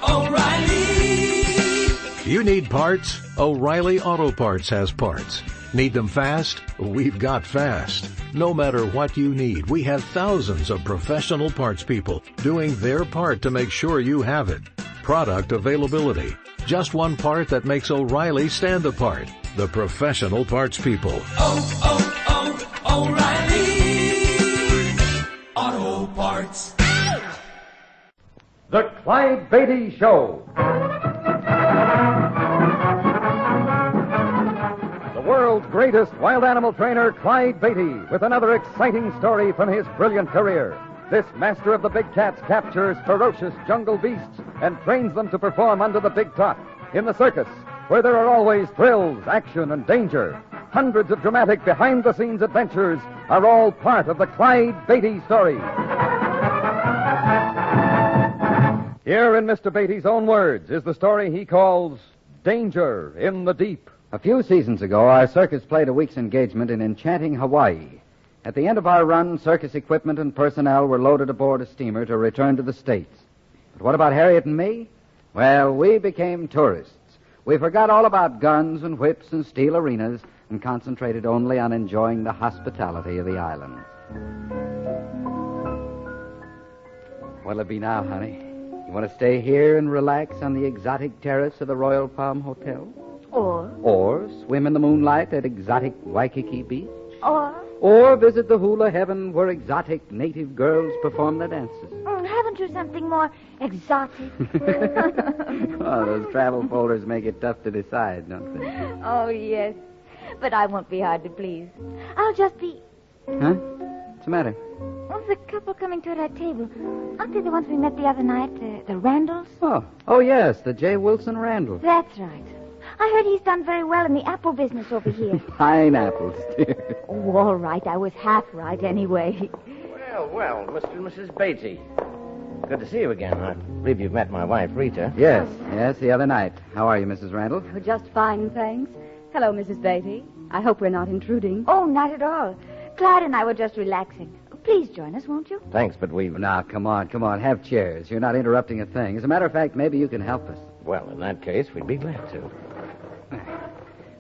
O'Reilly! You need parts? O'Reilly Auto Parts has parts. Need them fast? We've got fast. No matter what you need, we have thousands of professional parts people doing their part to make sure you have it. Product availability. Just one part that makes O'Reilly stand apart. The professional parts people. O'Reilly Auto Parts. The Clyde Beatty Show. The world's greatest wild animal trainer, Clyde Beatty, with another exciting story from his brilliant career. This master of the big cats captures ferocious jungle beasts and trains them to perform under the big top in the circus, where there are always thrills, action, and danger. Hundreds of dramatic behind-the-scenes adventures are all part of the Clyde Beatty story. Here in Mr. Beatty's own words is the story he calls Danger in the Deep. A few seasons ago, our circus played a week's engagement in enchanting Hawaii. At the end of our run, circus equipment and personnel were loaded aboard a steamer to return to the States. But what about Harriet and me? Well, we became tourists. We forgot all about guns and whips and steel arenas and concentrated only on enjoying the hospitality of the islands. What'll it be now, honey? You want to stay here and relax on the exotic terrace of the Royal Palm Hotel? Or swim in the moonlight at exotic Waikiki Beach? Or visit the hula heaven where exotic native girls perform their dances? Haven't you something more exotic? Oh, those travel folders make it tough to decide, don't they? Oh, yes. But I won't be hard to please. I'll just be... Huh? What's the matter? Oh, the couple coming toward our table. Aren't they the ones we met the other night? The Randalls? Oh, yes, the J. Wilson Randall. That's right. I heard he's done very well in the apple business over here. Pineapples, dear. Oh, all right. I was half right anyway. Well, Mr. and Mrs. Beatty. Good to see you again. I believe you've met my wife, Rita. Yes, the other night. How are you, Mrs. Randall? Oh, just fine, thanks. Hello, Mrs. Beatty. I hope we're not intruding. Oh, not at all. Clyde and I were just relaxing. Please join us, won't you? Thanks, but we... Now, come on. Have chairs. You're not interrupting a thing. As a matter of fact, maybe you can help us. Well, in that case, we'd be glad to.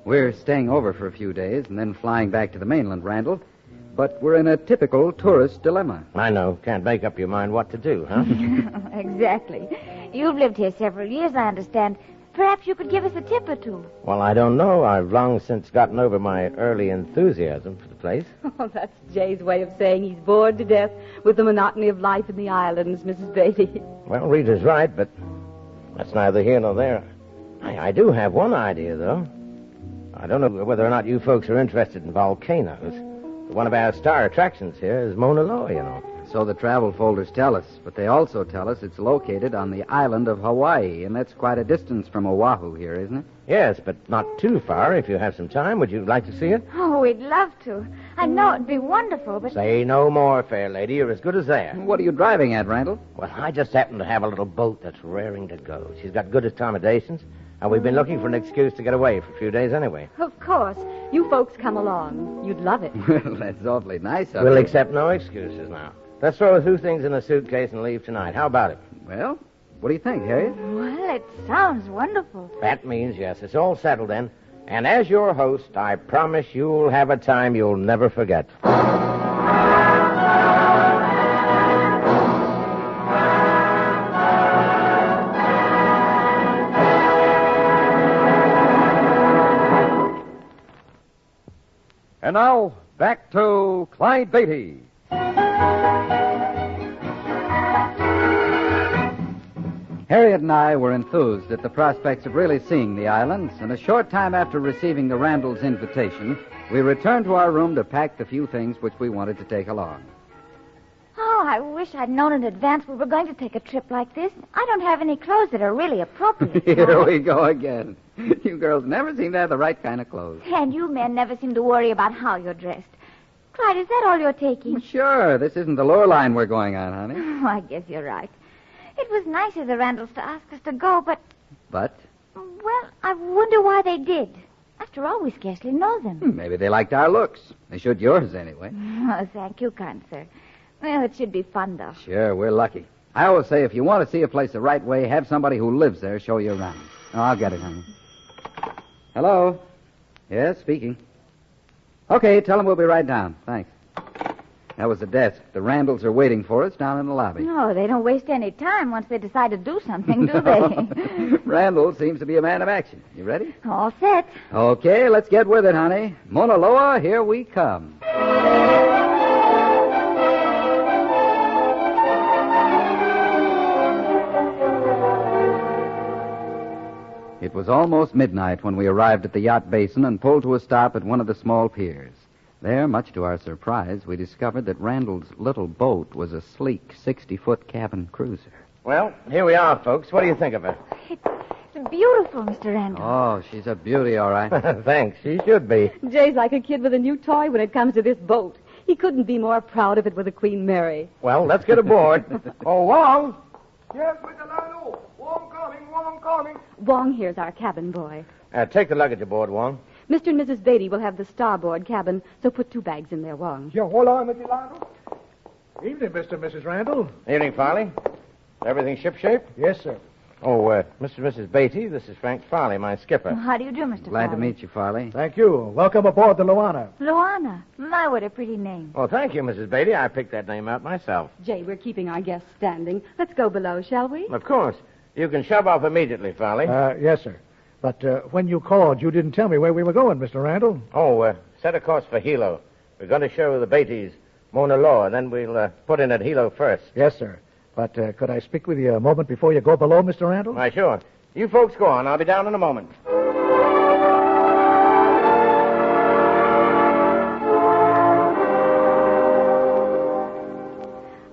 We're staying over for a few days and then flying back to the mainland, Randall. But we're in a typical tourist dilemma. I know. Can't make up your mind what to do, huh? Exactly. You've lived here several years, I understand. Perhaps you could give us a tip or two. Well, I don't know. I've long since gotten over my early enthusiasm for the place. Oh, that's Jay's way of saying he's bored to death with the monotony of life in the islands, Mrs. Beatty. Well, Rita's right, but that's neither here nor there. I do have one idea, though. I don't know whether or not you folks are interested in volcanoes. One of our star attractions here is Mauna Loa, you know. So the travel folders tell us, but they also tell us it's located on the island of Hawaii, and that's quite a distance from Oahu here, isn't it? Yes, but not too far if you have some time. Would you like to see it? Oh, we'd love to. I know it'd be wonderful, but... Say no more, fair lady. You're as good as there. What are you driving at, Randall? Well, I just happen to have a little boat that's raring to go. She's got good accommodations, and we've been looking for an excuse to get away for a few days anyway. Of course. You folks come along. You'd love it. Well, that's awfully nice of you. We'll accept no excuses now. Let's throw a few things in a suitcase and leave tonight. How about it? Well, what do you think, Harriet? Well, it sounds wonderful. That means yes. It's all settled then. And as your host, I promise you'll have a time you'll never forget. And now, back to Clyde Beatty. Harriet and I were enthused at the prospects of really seeing the islands, and a short time after receiving the Randalls' invitation, we returned to our room to pack the few things which we wanted to take along. Oh, I wish I'd known in advance we were going to take a trip like this. I don't have any clothes that are really appropriate. Here we go again. You girls never seem to have the right kind of clothes. And you men never seem to worry about how you're dressed. Clyde, is that all you're taking? Well, sure. This isn't the lure line we're going on, honey. Oh, I guess you're right. It was nice of the Randalls to ask us to go, but... But? Well, I wonder why they did. After all, we scarcely know them. Maybe they liked our looks. They should yours, anyway. Oh, thank you, kind sir. Well, it should be fun, though. Sure, we're lucky. I always say if you want to see a place the right way, have somebody who lives there show you around. Oh, I'll get it, honey. Hello? Yes, speaking. Okay, tell them we'll be right down. Thanks. That was the desk. The Randalls are waiting for us down in the lobby. No, they don't waste any time once they decide to do something, do they? Randall seems to be a man of action. You ready? All set. Okay, let's get with it, honey. Mauna Loa, here we come. It was almost midnight when we arrived at the yacht basin and pulled to a stop at one of the small piers. There, much to our surprise, we discovered that Randall's little boat was a sleek 60-foot cabin cruiser. Well, here we are, folks. What do you think of her? It's beautiful, Mr. Randall. Oh, she's a beauty, all right. Thanks. She should be. Jay's like a kid with a new toy when it comes to this boat. He couldn't be more proud if it were the Queen Mary. Well, let's get aboard. Oh, Wong. Yes, Mr. Lionel. Wong coming, Wong coming. Wong here's our cabin boy. Take the luggage aboard, Wong. Mr. and Mrs. Beatty will have the starboard cabin, so put 2 bags in there, Wong. Yeah, hold on, Mr. Lionel. Evening, Mr. and Mrs. Randall. Evening, Farley. Everything shipshape? Yes, sir. Oh, Mr. and Mrs. Beatty, this is Frank Farley, my skipper. How do you do, Mr. Glad to Farley? meet you, Farley. Thank you. Welcome aboard the Luana. Luana. My, what a pretty name. Well, thank you, Mrs. Beatty. I picked that name out myself. Jay, we're keeping our guests standing. Let's go below, shall we? Of course. You can shove off immediately, Farley. Yes, sir. But when you called, you didn't tell me where we were going, Mr. Randall. Set a course for Hilo. We're going to show the Beatties Mauna Loa, then we'll put in at Hilo first. Yes, sir. But could I speak with you a moment before you go below, Mr. Randall? Why, sure. You folks go on. I'll be down in a moment.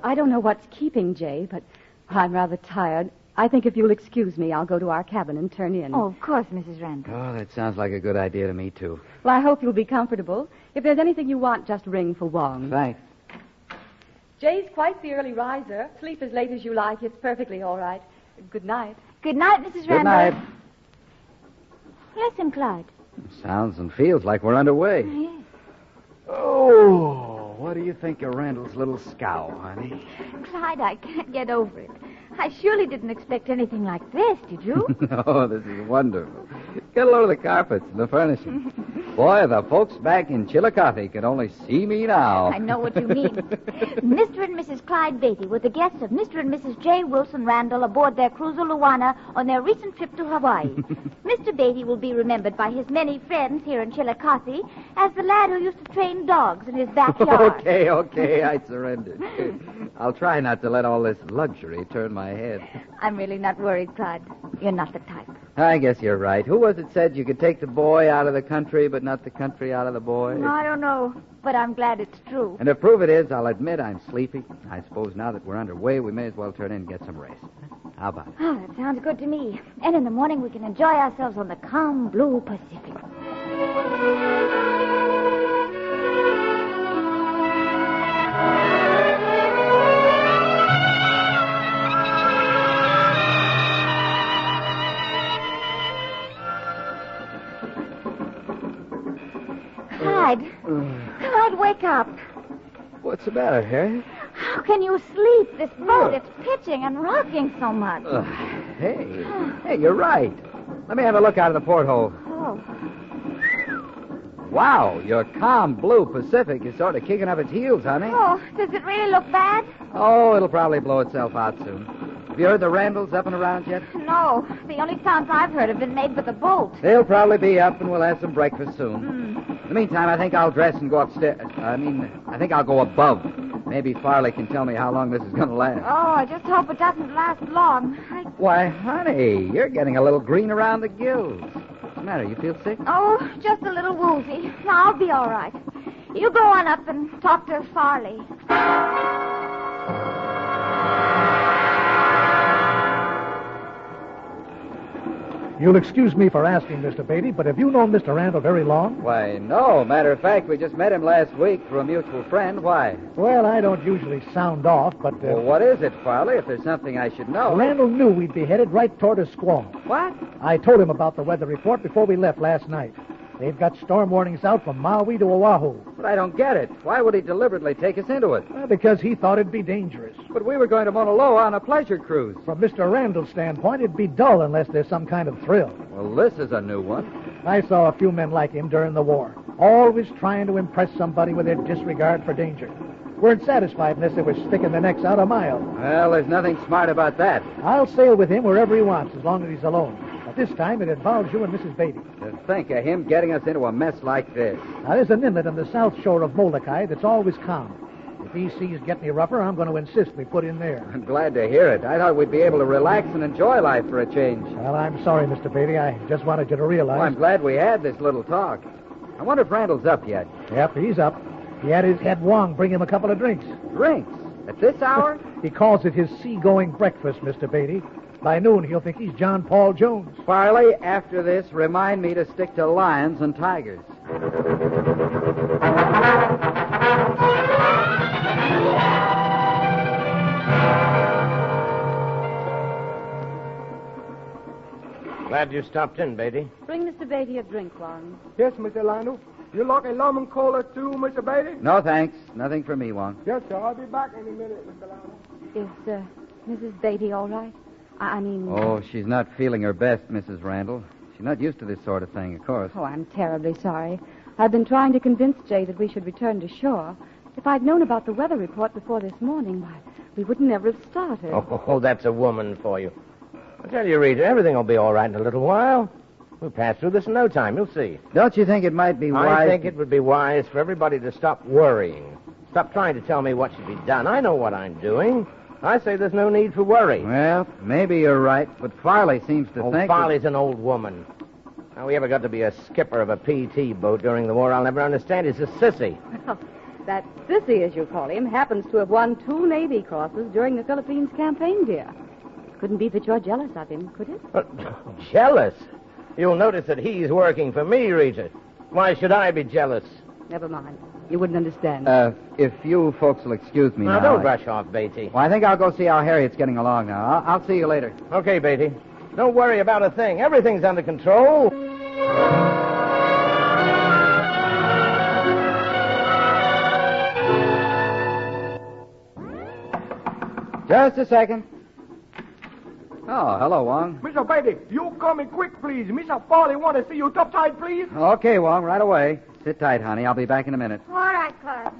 I don't know what's keeping Jay, but I'm rather tired. I think if you'll excuse me, I'll go to our cabin and turn in. Oh, of course, Mrs. Randall. Oh, that sounds like a good idea to me, too. Well, I hope you'll be comfortable. If there's anything you want, just ring for Wong. Thanks. Jay's quite the early riser. Sleep as late as you like. It's perfectly all right. Good night. Good night, Mrs. Randall. Good night. Listen, Clyde. Sounds and feels like we're underway. Yes. Oh, what do you think of Randall's little scow, honey? Clyde, I can't get over it. I surely didn't expect anything like this, did you? Oh, this is wonderful. Get a load of the carpets and the furnishings. Boy, the folks back in Chillicothe can only see me now. I know what you mean. Mr. and Mrs. Clyde Beatty were the guests of Mr. and Mrs. J. Wilson Randall aboard their cruiser Luana on their recent trip to Hawaii. Mr. Beatty will be remembered by his many friends here in Chillicothe as the lad who used to train dogs in his backyard. Okay, I surrender. I'll try not to let all this luxury turn my head. I'm really not worried, Clyde. You're not the type. I guess you're right. Who was it said you could take the boy out of the country, but not the country out of the boy? I don't know, but I'm glad it's true. And to prove it is, I'll admit I'm sleepy. I suppose now that we're underway, we may as well turn in and get some rest. How about it? Oh, that sounds good to me. And in the morning, we can enjoy ourselves on the calm blue Pacific. Clyde, wake up. What's the matter, Harry? How can you sleep? This boat, it's pitching and rocking so much. Hey, you're right. Let me have a look out of the porthole. Oh. Wow, your calm blue Pacific is sort of kicking up its heels, honey. Oh, does it really look bad? Oh, it'll probably blow itself out soon. Have you heard the Randalls up and around yet? No. The only sounds I've heard have been made with the boat. They'll probably be up, and we'll have some breakfast soon. In the meantime, I think I'll dress and go upstairs. I think I'll go above. Maybe Farley can tell me how long this is going to last. Oh, I just hope it doesn't last long. Why, honey, you're getting a little green around the gills. What's the matter? You feel sick? Oh, just a little woozy. I'll be all right. You go on up and talk to Farley. You'll excuse me for asking, Mr. Beatty, but have you known Mr. Randall very long? Why, no. Matter of fact, we just met him last week through a mutual friend. Why? Well, I don't usually sound off, but... Well, what is it, Farley, if there's something I should know? Randall knew we'd be headed right toward a squall. What? I told him about the weather report before we left last night. They've got storm warnings out from Maui to Oahu. But I don't get it. Why would he deliberately take us into it? Because he thought it'd be dangerous. But we were going to Mauna Loa on a pleasure cruise. From Mr. Randall's standpoint, it'd be dull unless there's some kind of thrill. Well, this is a new one. I saw a few men like him during the war, always trying to impress somebody with their disregard for danger. Weren't satisfied unless they were sticking their necks out a mile. Well, there's nothing smart about that. I'll sail with him wherever he wants, as long as he's alone. But this time it involves you and Mrs. Beatty. To think of him getting us into a mess like this. Now, there's an inlet on the south shore of Molokai that's always calm. If these seas get any rougher, I'm going to insist we put in there. I'm glad to hear it. I thought we'd be able to relax and enjoy life for a change. Well, I'm sorry, Mr. Beatty. I just wanted you to realize. Well, I'm glad we had this little talk. I wonder if Randall's up yet. Yep, he's up. He had his head Wong bring him a couple of drinks. Drinks? At this hour? He calls it his seagoing breakfast, Mr. Beatty. By noon, he'll think he's John Paul Jones. Farley, after this, remind me to stick to lions and tigers. Glad you stopped in, Beatty. Bring Mr. Beatty a drink, Warren. Yes, Mr. Lionel. You like a lemon cola too, Mr. Beatty? No, thanks. Nothing for me, Wong. Yes, sir. I'll be back any minute, Mr. Lionel. Is Mrs. Beatty all right? I mean... Oh, she's not feeling her best, Mrs. Randall. She's not used to this sort of thing, of course. Oh, I'm terribly sorry. I've been trying to convince Jay that we should return to shore. If I'd known about the weather report before this morning, why, we would never have started. Oh, that's a woman for you. I tell you, Rita, everything will be all right in a little while. We'll pass through this in no time. You'll see. Don't you think it might be wise... I think it would be wise for everybody to stop worrying. Stop trying to tell me what should be done. I know what I'm doing. I say there's no need for worry. Well, maybe you're right, but Farley seems to think... Farley's an old woman. How he ever got to be a skipper of a PT boat during the war, I'll never understand. He's a sissy. Well, that sissy, as you call him, happens to have won 2 Navy crosses during the Philippines campaign, dear. Couldn't be that you're jealous of him, could it? Jealous? You'll notice that he's working for me, Rita. Why should I be jealous? Never mind. You wouldn't understand. If you folks will excuse me now... Now, don't rush off, Beatty. Well, I think I'll go see how Harriet's getting along now. I'll see you later. Okay, Beatty. Don't worry about a thing. Everything's under control. Just a second. Oh, hello, Wong. Mr. Beatty, you coming quick, please. Mr. Farley want to see you top tight, please. Okay, Wong, right away. Sit tight, honey. I'll be back in a minute. All right, Clyde.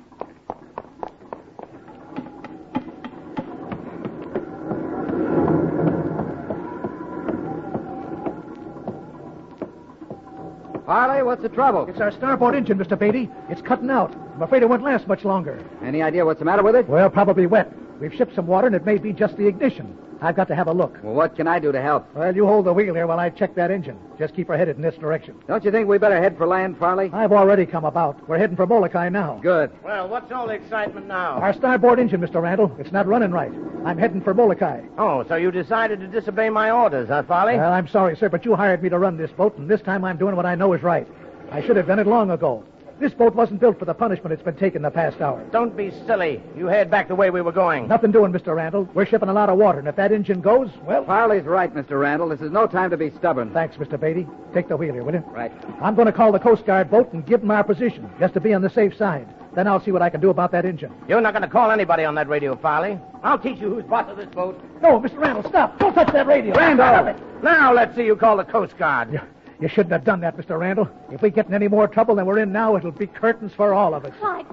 Farley, what's the trouble? It's our starboard engine, Mr. Beatty. It's cutting out. I'm afraid it won't last much longer. Any idea what's the matter with it? Well, probably wet. We've shipped some water, and it may be just the ignition. I've got to have a look. Well, what can I do to help? Well, you hold the wheel here while I check that engine. Just keep her headed in this direction. Don't you think we better head for land, Farley? I've already come about. We're heading for Molokai now. Good. Well, what's all the excitement now? Our starboard engine, Mr. Randall. It's not running right. I'm heading for Molokai. Oh, so you decided to disobey my orders, huh, Farley? Well, I'm sorry, sir, but you hired me to run this boat, and this time I'm doing what I know is right. I should have done it long ago. This boat wasn't built for the punishment it's been taking the past hour. Don't be silly. You head back the way we were going. Nothing doing, Mr. Randall. We're shipping a lot of water, and if that engine goes, well... Farley's right, Mr. Randall. This is no time to be stubborn. Thanks, Mr. Beatty. Take the wheel here, will you? Right. I'm going to call the Coast Guard boat and give them our position, just to be on the safe side. Then I'll see what I can do about that engine. You're not going to call anybody on that radio, Farley. I'll teach you who's boss of this boat. No, Mr. Randall, stop. Don't touch that radio. Randall! Stop it. Now let's see you call the Coast Guard. Yeah. You shouldn't have done that, Mr. Randall. If we get in any more trouble than we're in now, it'll be curtains for all of us. Clyde.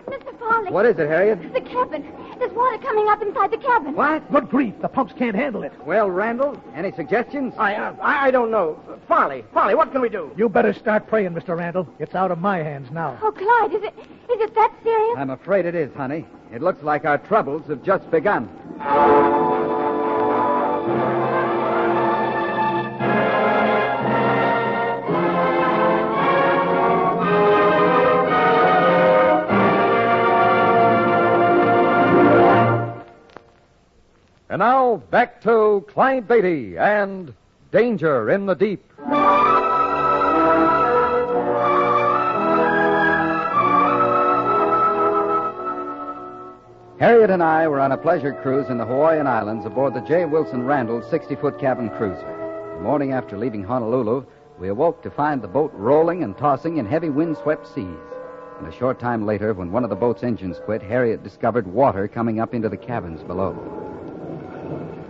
Mr. Farley. What is it, Harriet? The cabin. There's water coming up inside the cabin. What? Good grief. The pumps can't handle it. Well, Randall, any suggestions? I don't know. Farley, what can we do? You better start praying, Mr. Randall. It's out of my hands now. Oh, Clyde, is it that serious? I'm afraid it is, honey. It looks like our troubles have just begun. And now, back to Clyde Beatty and Danger in the Deep. Harriet and I were on a pleasure cruise in the Hawaiian Islands aboard the J. Wilson Randall 60-foot cabin cruiser. The morning after leaving Honolulu, we awoke to find the boat rolling and tossing in heavy wind-swept seas. And a short time later, when one of the boat's engines quit, Harriet discovered water coming up into the cabins below.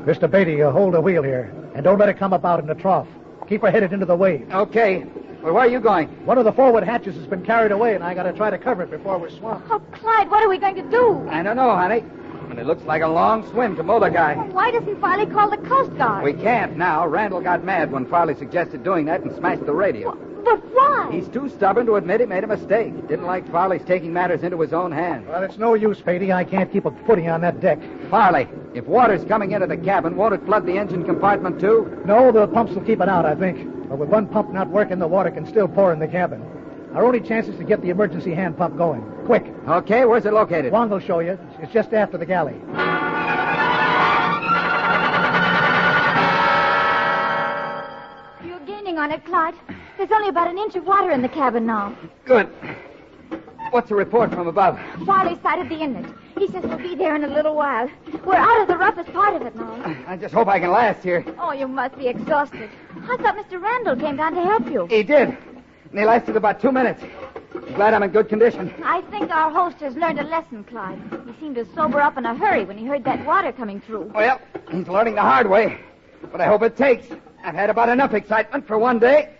Mr. Beatty, hold the wheel here, and don't let it come up out in the trough. Keep her headed into the waves. Okay. Well, where are you going? One of the forward hatches has been carried away, and I got to try to cover it before we're swamped. Oh, Clyde, what are we going to do? I don't know, honey. And it looks like a long swim to Motor Guy. Why doesn't Farley call the Coast Guard? We can't now. Randall got mad when Farley suggested doing that and smashed the radio. But why? He's too stubborn to admit he made a mistake. Didn't like Farley's taking matters into his own hands. Well, it's no use, Beatty. I can't keep a footing on that deck. Farley, if water's coming into the cabin, won't it flood the engine compartment, too? No, the pumps will keep it out, I think. But with one pump not working, the water can still pour in the cabin. Our only chance is to get the emergency hand pump going. Quick. Okay, where's it located? Wong will show you. It's just after the galley. You're gaining on it, Clyde. There's only about an inch of water in the cabin now. Good. What's the report from above? Farley sighted the inlet. He says we'll be there in a little while. We're out of the roughest part of it now. I just hope I can last here. Oh, you must be exhausted. I thought Mr. Randall came down to help you. He did. And he lasted about 2 minutes. I'm glad I'm in good condition. I think our host has learned a lesson, Clyde. He seemed to sober up in a hurry when he heard that water coming through. Well, he's learning the hard way. But I hope it takes. I've had about enough excitement for one day.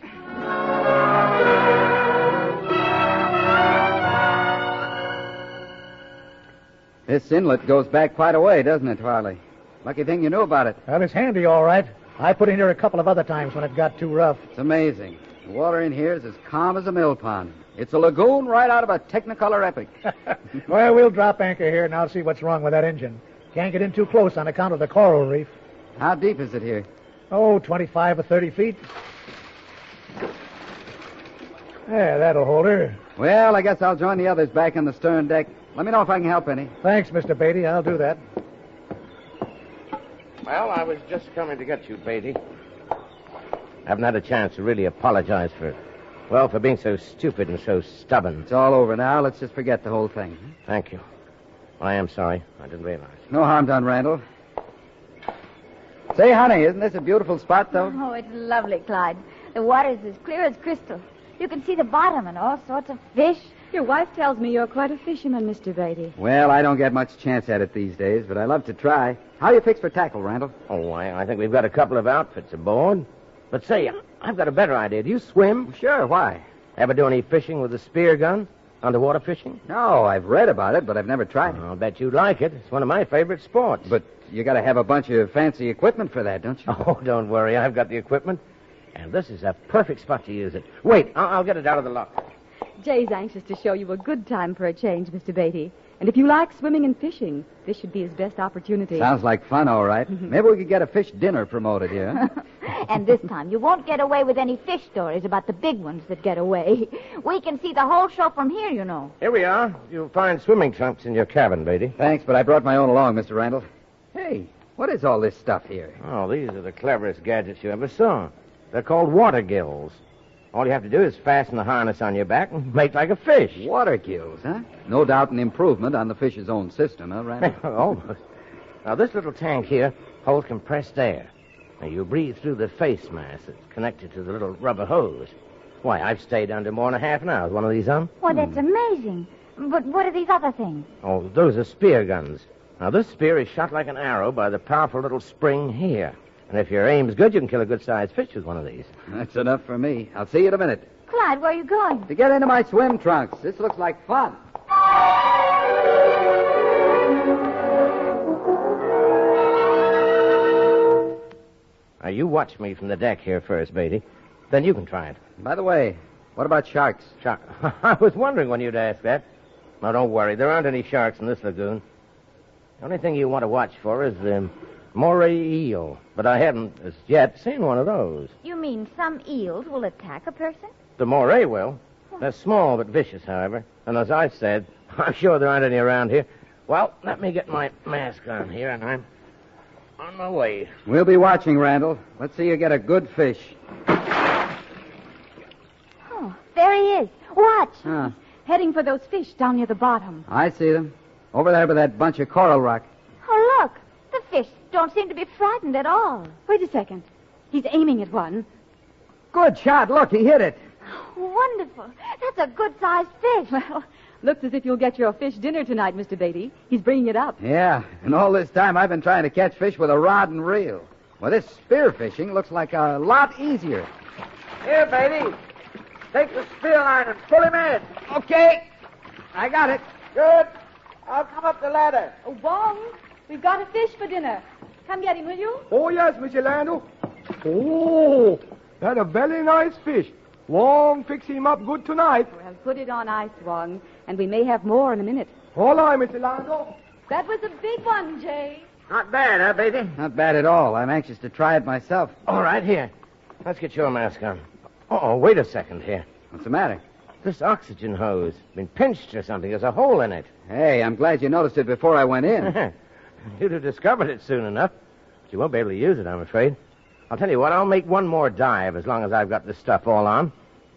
This inlet goes back quite a way, doesn't it, Farley? Lucky thing you knew about it. Well, it's handy, all right. I put in here a couple of other times when it got too rough. It's amazing. The water in here is as calm as a mill pond. It's a lagoon right out of a Technicolor epic. Well, we'll drop anchor here, and I'll see what's wrong with that engine. Can't get in too close on account of the coral reef. How deep is it here? Oh, 25 or 30 feet. There, that'll hold her. Well, I guess I'll join the others back on the stern deck. Let me know if I can help any. Thanks, Mr. Beatty. I'll do that. Well, I was just coming to get you, Beatty. I haven't had a chance to really apologize for being so stupid and so stubborn. It's all over now. Let's just forget the whole thing. Thank you. I am sorry. I didn't realize. No harm done, Randall. Say, honey, isn't this a beautiful spot, though? Oh, it's lovely, Clyde. The water's as clear as crystal. You can see the bottom and all sorts of fish. Your wife tells me you're quite a fisherman, Mr. Beatty. Well, I don't get much chance at it these days, but I love to try. How you fixed for tackle, Randall? Oh, I think we've got a couple of outfits aboard. But say, I've got a better idea. Do you swim? Sure, why? Ever do any fishing with a spear gun? Underwater fishing? No, I've read about it, but I've never tried it. I'll bet you'd like it. It's one of my favorite sports. But you got to have a bunch of fancy equipment for that, don't you? Oh, don't worry. I've got the equipment. And this is a perfect spot to use it. Wait, I'll get it out of the locker. Jay's anxious to show you a good time for a change, Mr. Beatty. And if you like swimming and fishing, this should be his best opportunity. Sounds like fun, all right. Maybe we could get a fish dinner promoted here. And this time, you won't get away with any fish stories about the big ones that get away. We can see the whole show from here, you know. Here we are. You'll find swimming trunks in your cabin, Beatty. Thanks, but I brought my own along, Mr. Randall. Hey, what is all this stuff here? Oh, these are the cleverest gadgets you ever saw. They're called water gills. All you have to do is fasten the harness on your back and make like a fish. Water gills, huh? No doubt an improvement on the fish's own system, huh, Randall? Almost. Now, this little tank here holds compressed air. Now, you breathe through the face mask that's connected to the little rubber hose. Why, I've stayed under more than a half an hour with one of these on. Well, that's amazing. But what are these other things? Oh, those are spear guns. Now, this spear is shot like an arrow by the powerful little spring here. And if your aim's good, you can kill a good-sized fish with one of these. That's enough for me. I'll see you in a minute. Clyde, where are you going? To get into my swim trunks. This looks like fun. Now, you watch me from the deck here first, Beatty. Then you can try it. By the way, what about sharks? Shark. I was wondering when you'd ask that. Now, don't worry. There aren't any sharks in this lagoon. The only thing you want to watch for is the moray eel. But I haven't, as yet, seen one of those. You mean some eels will attack a person? The moray will. They're small but vicious, however. And as I said, I'm sure there aren't any around here. Well, let me get my mask on here, and I'm on my way. We'll be watching, Randall. Let's see you get a good fish. Oh, there he is. Watch. Huh. Heading for those fish down near the bottom. I see them. Over there by that bunch of coral rock. Oh, look. The fish don't seem to be frightened at all. Wait a second. He's aiming at one. Good shot. Look, he hit it. Wonderful. That's a good-sized fish. Well, looks as if you'll get your fish dinner tonight, Mr. Beatty. He's bringing it up. Yeah, and all this time I've been trying to catch fish with a rod and reel. Well, this spear fishing looks like a lot easier. Here, Beatty. Take the spear line and pull him in. Okay. I got it. Good. I'll come up the ladder. Oh, Wong, we've got a fish for dinner. Come get him, will you? Oh, yes, Mr. Lando. Oh, that's a very nice fish. Wong fix him up good tonight. Well, put it on ice, Wong, and we may have more in a minute. Hold on, Mr. Lando. That was a big one, Jay. Not bad, huh, Beatty? Not bad at all. I'm anxious to try it myself. All right, here. Let's get your mask on. Oh, wait a second here. What's the matter? This oxygen hose been pinched or something. There's a hole in it. Hey, I'm glad you noticed it before I went in. You'd have discovered it soon enough. But you won't be able to use it, I'm afraid. I'll tell you what, I'll make one more dive as long as I've got this stuff all on.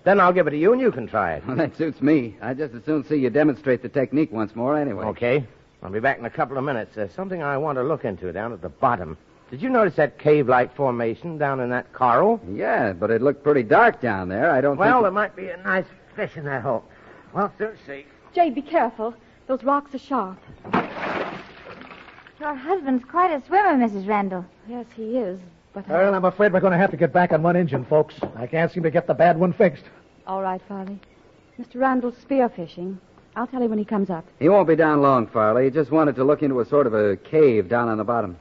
Then I'll give it to you and you can try it. Well, that suits me. I'd just as soon see you demonstrate the technique once more anyway. Okay. I'll be back in a couple of minutes. There's something I want to look into down at the bottom. Did you notice that cave-like formation down in that coral? Yeah, but it looked pretty dark down there. I don't Well, think... there might be a nice fish in that hole. Well, soon see. Jay, be careful. Those rocks are sharp. Your husband's quite a swimmer, Mrs. Randall. Yes, he is. But Well, I'm afraid we're going to have to get back on one engine, folks. I can't seem to get the bad one fixed. all right, Farley. Mr. Randall's spearfishing. I'll tell him when he comes up. He won't be down long, Farley. He just wanted to look into a sort of a cave down on the bottom.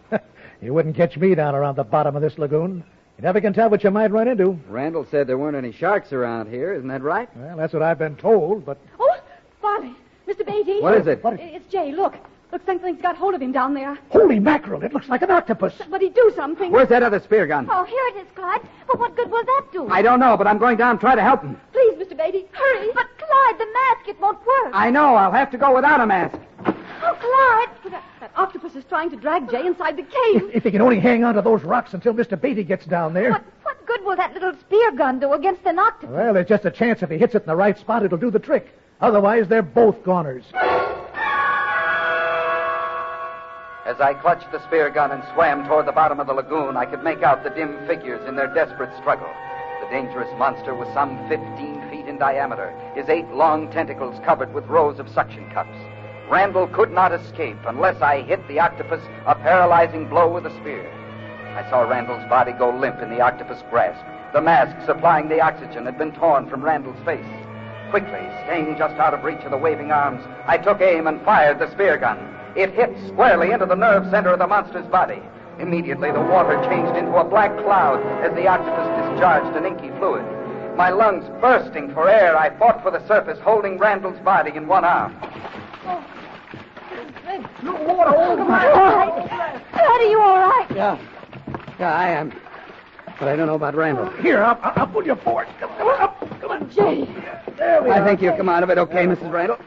You wouldn't catch me down around the bottom of this lagoon. You never can tell what you might run into. Randall said there weren't any sharks around here. Isn't that right? Well, that's what I've been told, but... Oh, Farley. Mr. Beatty. What is it? It's Jay. Look. Looks something's got hold of him down there. Holy mackerel, it looks like an octopus. Somebody do something. Where's that other spear gun? Oh, here it is, Clyde. But what good will that do? I don't know, but I'm going down to try to help him. Please, Mr. Beatty, hurry. But, Clyde, the mask, it won't work. I know. I'll have to go without a mask. Oh, Clyde. That octopus is trying to drag Jay inside the cave. If he can only hang on to those rocks until Mr. Beatty gets down there. What good will that little spear gun do against an octopus? Well, there's just a chance if he hits it in the right spot, it'll do the trick. Otherwise, they're both goners. As I clutched the spear gun and swam toward the bottom of the lagoon, I could make out the dim figures in their desperate struggle. The dangerous monster was some 15 feet in diameter, his 8 long tentacles covered with rows of suction cups. Randall could not escape unless I hit the octopus a paralyzing blow with a spear. I saw Randall's body go limp in the octopus' grasp. The mask supplying the oxygen had been torn from Randall's face. Quickly, staying just out of reach of the waving arms, I took aim and fired the spear gun. It hit squarely into the nerve center of the monster's body. Immediately, the water changed into a black cloud as the octopus discharged an inky fluid. My lungs bursting for air, I fought for the surface, holding Randall's body in one arm. Look, water all over my Clyde, are you all right? Yeah, I am. But I don't know about Randall. Here, I'll pull you forward. Come on. Jay. There we are. I think you'll come out of it okay, Mrs. Randall.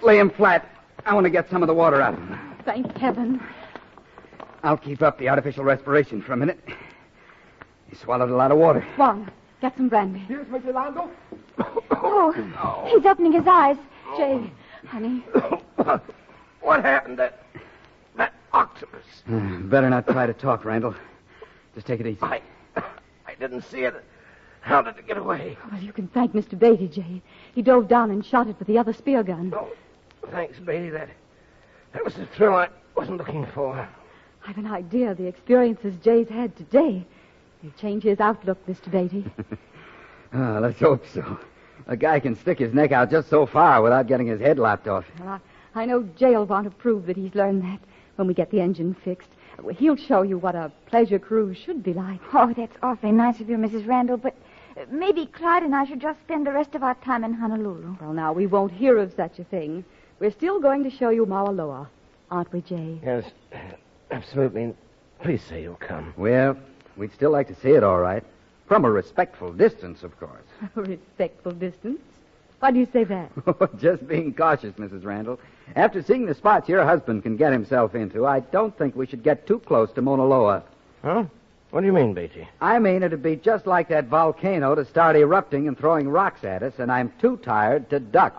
Lay him flat. I want to get some of the water out of him. Thank heaven. I'll keep up the artificial respiration for a minute. He swallowed a lot of water. Wong, get some brandy. Here's Mr. Lando. Oh, he's opening his eyes. Jay, honey. What happened to that octopus? Better not try to talk, Randall. Just take it easy. I didn't see it. How did it get away? Well, you can thank Mr. Beatty, Jay. He dove down and shot it with the other spear gun. Oh, thanks, Beatty. That was the thrill I wasn't looking for. I've an idea the experiences Jay's had today will change his outlook, Mr. Beatty. Let's hope so. A guy can stick his neck out just so far without getting his head lopped off. Well, I know Jay'll want to prove that he's learned that when we get the engine fixed. He'll show you what a pleasure cruise should be like. Oh, that's awfully nice of you, Mrs. Randall, but maybe Clyde and I should just spend the rest of our time in Honolulu. Well, now, we won't hear of such a thing. We're still going to show you Mauna Loa, aren't we, Jay? Yes, absolutely. Please say you'll come. Well, we'd still like to see it, all right. From a respectful distance, of course. A respectful distance? Why do you say that? Just being cautious, Mrs. Randall. After seeing the spots your husband can get himself into, I don't think we should get too close to Mauna Loa. Huh? What do you mean, Beatty? I mean, it'd be just like that volcano to start erupting and throwing rocks at us, and I'm too tired to duck.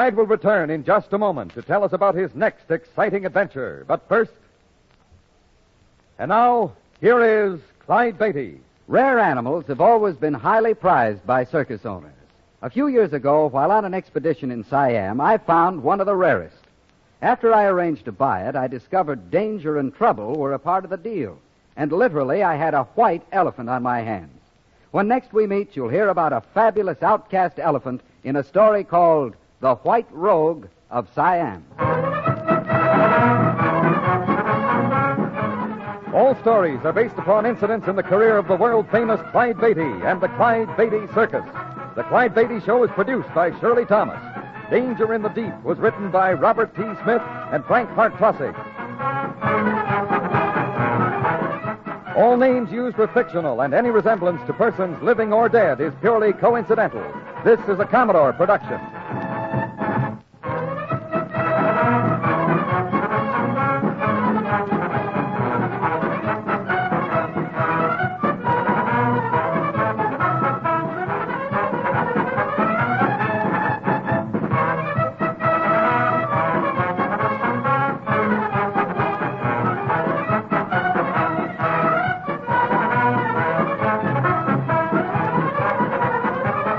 Clyde will return in just a moment to tell us about his next exciting adventure. But first... And now, here is Clyde Beatty. Rare animals have always been highly prized by circus owners. A few years ago, while on an expedition in Siam, I found one of the rarest. After I arranged to buy it, I discovered danger and trouble were a part of the deal. And literally, I had a white elephant on my hands. When next we meet, you'll hear about a fabulous outcast elephant in a story called The White Rogue of Siam. All stories are based upon incidents in the career of the world-famous Clyde Beatty and the Clyde Beatty Circus. The Clyde Beatty Show is produced by Shirley Thomas. Danger in the Deep was written by Robert T. Smith and Frank Hart-Trossig. All names used were fictional, and any resemblance to persons living or dead is purely coincidental. This is a Commodore production.